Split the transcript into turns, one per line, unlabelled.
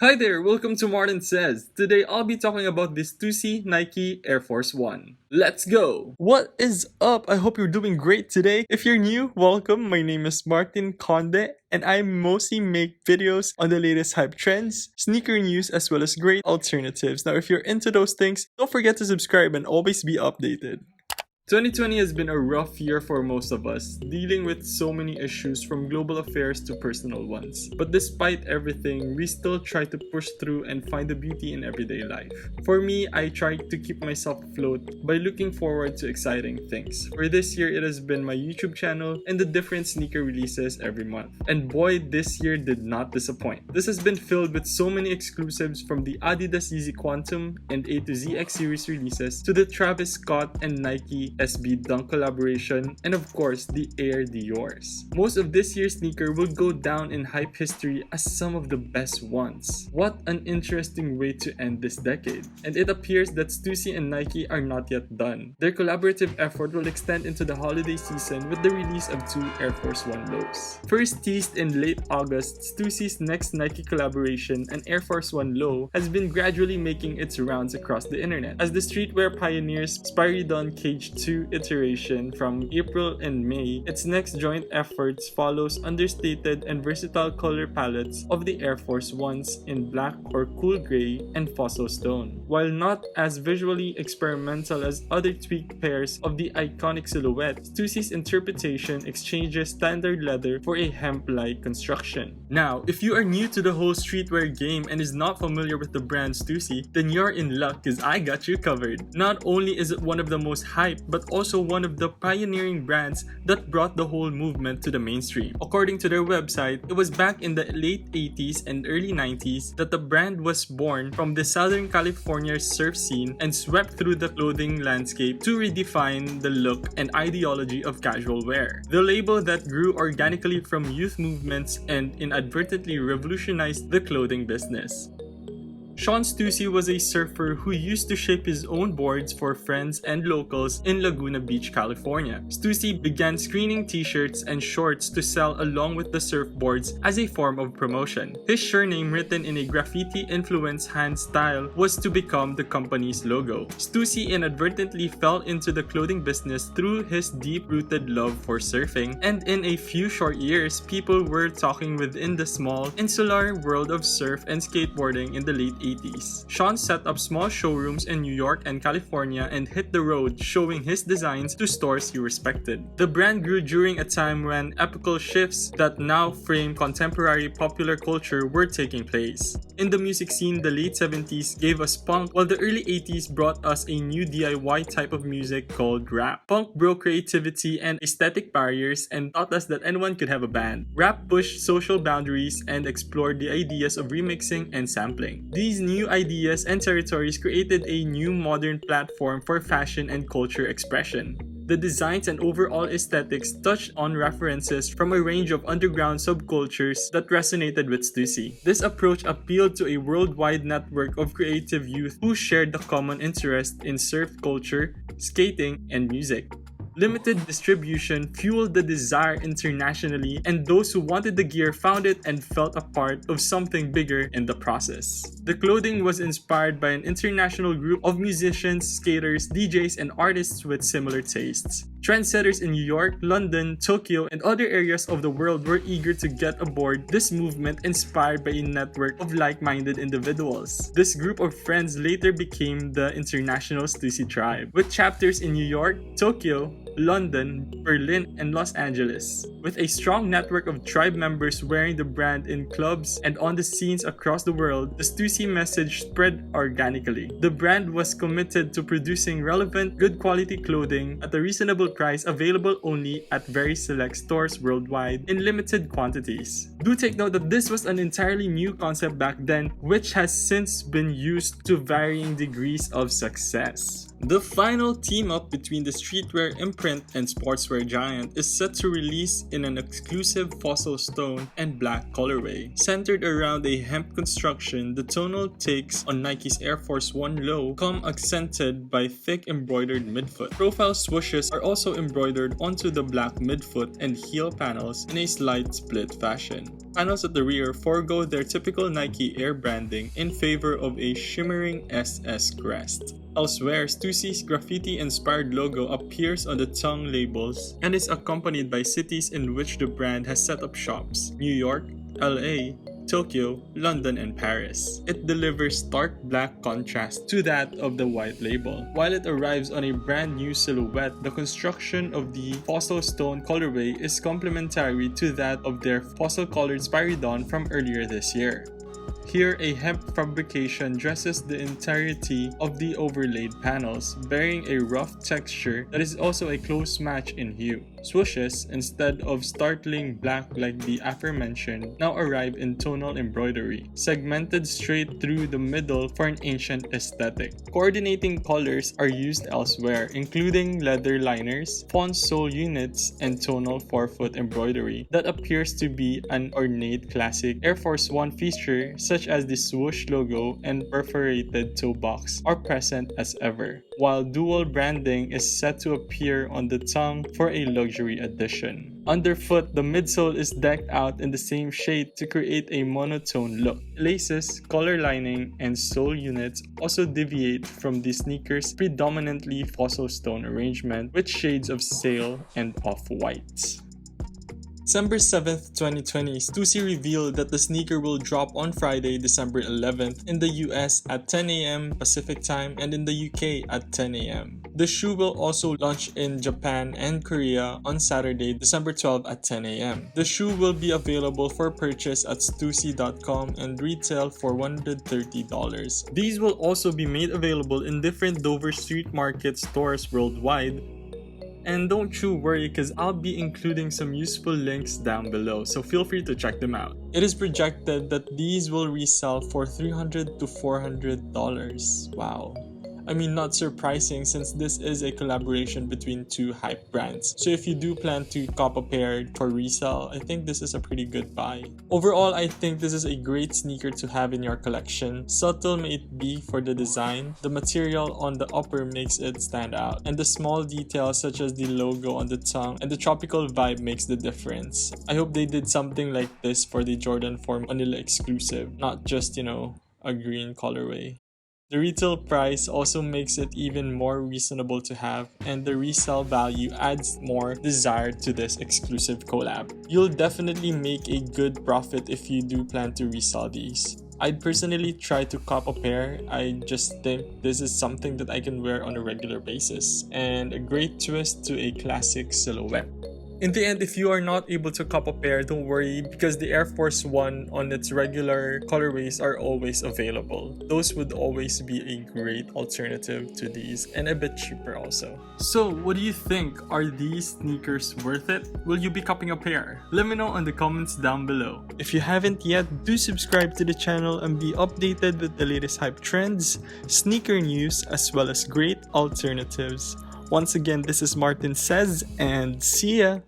Hi there, welcome to Martin Says. Today I'll be talking about the Stussy Nike Air Force One. Let's go! What is up? I hope you're doing great today. If you're new, welcome. My name is Martin Conde and I mostly make videos on the latest hype trends, sneaker news, as well as great alternatives. Now if you're into those things, don't forget to subscribe and always be updated. 2020 has been a rough year for most of us, dealing with so many issues from global affairs to personal ones. But despite everything, we still try to push through and find the beauty in everyday life. For me, I try to keep myself afloat by looking forward to exciting things. For this year, it has been my YouTube channel and the different sneaker releases every month. And boy, this year did not disappoint. This has been filled with so many exclusives from the Adidas Yeezy Quantum and A to Z X series releases to the Travis Scott and Nike SB Dunk collaboration, and of course the Air Dior's. Most of this year's sneaker will go down in hype history as some of the best ones. What an interesting way to end this decade. And it appears that Stussy and Nike are not yet done. Their collaborative effort will extend into the holiday season with the release of two Air Force One lows. First teased in late August, Stussy's next Nike collaboration, an Air Force One low, has been gradually making its rounds across the internet. As the streetwear pioneers Spiridon Cage 2 iteration from April and May, its next joint efforts follows understated and versatile color palettes of the Air Force Ones in black or cool gray and fossil stone. While not as visually experimental as other tweaked pairs of the iconic silhouette, Stussy's interpretation exchanges standard leather for a hemp-like construction. Now, if you are new to the whole streetwear game and is not familiar with the brand Stussy, then you're in luck because I got you covered. Not only is it one of the most hyped but also one of the pioneering brands that brought the whole movement to the mainstream. According to their website, it was back in the late 80s and early 90s that the brand was born from the Southern California surf scene and swept through the clothing landscape to redefine the look and ideology of casual wear. The label that grew organically from youth movements and inadvertently revolutionized the clothing business. Sean Stüssy was a surfer who used to shape his own boards for friends and locals in Laguna Beach, California. Stüssy began screening t-shirts and shorts to sell along with the surfboards as a form of promotion. His surname, written in a graffiti-influenced hand style, was to become the company's logo. Stüssy inadvertently fell into the clothing business through his deep-rooted love for surfing, and in a few short years, people were talking within the small, insular world of surf and skateboarding in the late 80s. Sean set up small showrooms in New York and California and hit the road showing his designs to stores he respected. The brand grew during a time when epochal shifts that now frame contemporary popular culture were taking place. In the music scene, the late 70s gave us punk, while the early 80s brought us a new DIY type of music called rap. Punk broke creativity and aesthetic barriers and taught us that anyone could have a band. Rap pushed social boundaries and explored the ideas of remixing and sampling. These new ideas and territories created a new modern platform for fashion and culture expression. The designs and overall aesthetics touched on references from a range of underground subcultures that resonated with Stussy. This approach appealed to a worldwide network of creative youth who shared the common interest in surf culture, skating, and music. Limited distribution fueled the desire internationally, and those who wanted the gear found it and felt a part of something bigger in the process. The clothing was inspired by an international group of musicians, skaters, DJs, and artists with similar tastes. Trendsetters in New York, London, Tokyo, and other areas of the world were eager to get aboard this movement inspired by a network of like-minded individuals. This group of friends later became the International Stussy Tribe, with chapters in New York, Tokyo, London, Berlin, and Los Angeles. With a strong network of tribe members wearing the brand in clubs and on the scenes across the world, the Stussy message spread organically. The brand was committed to producing relevant, good quality clothing at a reasonable price, available only at very select stores worldwide in limited quantities. Do take note that this was an entirely new concept back then, which has since been used to varying degrees of success. The final team-up between the streetwear imprint print and sportswear giant is set to release in an exclusive fossil stone and black colorway. Centered around a hemp construction, the tonal takes on Nike's Air Force 1 low come accented by thick embroidered midfoot. Profile swooshes are also embroidered onto the black midfoot and heel panels in a slight split fashion. Panels at the rear forego their typical Nike Air branding in favor of a shimmering SS crest. Elsewhere, Stüssy's graffiti-inspired logo appears on the tongue labels and is accompanied by cities in which the brand has set up shops: New York, LA, Tokyo, London, and Paris. It delivers stark black contrast to that of the white label. While it arrives on a brand new silhouette, the construction of the fossil stone colorway is complementary to that of their fossil-colored Spiridon from earlier this year. Here, a hemp fabrication dresses the entirety of the overlaid panels, bearing a rough texture that is also a close match in hue. Swooshes, instead of startling black like the aforementioned, now arrive in tonal embroidery, segmented straight through the middle for an ancient aesthetic. Coordinating colors are used elsewhere, including leather liners, fawn sole units, and tonal forefoot embroidery that appears to be an ornate classic Air Force 1 feature, such as the swoosh logo and perforated toe box are present as ever, while dual branding is set to appear on the tongue for a luxury edition. Underfoot, the midsole is decked out in the same shade to create a monotone look. Laces, collar lining, and sole units also deviate from the sneaker's predominantly fossil stone arrangement with shades of sail and off-white. December 7th, 2020, Stussy revealed that the sneaker will drop on Friday, December 11th in the US at 10 a.m. Pacific Time and in the UK at 10 a.m. The shoe will also launch in Japan and Korea on Saturday, December 12th at 10 a.m. The shoe will be available for purchase at Stussy.com and retail for $130. These will also be made available in different Dover Street Market stores worldwide. And don't you worry, because I'll be including some useful links down below, so feel free to check them out. It is projected that these will resell for $300 to $400. Wow. I mean, not surprising since this is a collaboration between two hype brands. So if you do plan to cop a pair for resale, I think this is a pretty good buy. Overall, I think this is a great sneaker to have in your collection. Subtle may it be for the design, the material on the upper makes it stand out, and the small details such as the logo on the tongue and the tropical vibe makes the difference. I hope they did something like this for the Jordan 4 Manila exclusive, not just, a green colorway. The retail price also makes it even more reasonable to have, and the resale value adds more desire to this exclusive collab. You'll definitely make a good profit if you do plan to resell these. I'd personally try to cop a pair. I just think this is something that I can wear on a regular basis, and a great twist to a classic silhouette. In the end, if you are not able to cop a pair, don't worry, because the Air Force 1 on its regular colorways are always available. Those would always be a great alternative to these, and a bit cheaper also. So, what do you think? Are these sneakers worth it? Will you be copping a pair? Let me know in the comments down below. If you haven't yet, do subscribe to the channel and be updated with the latest hype trends, sneaker news, as well as great alternatives. Once again, this is Martin Says, and see ya!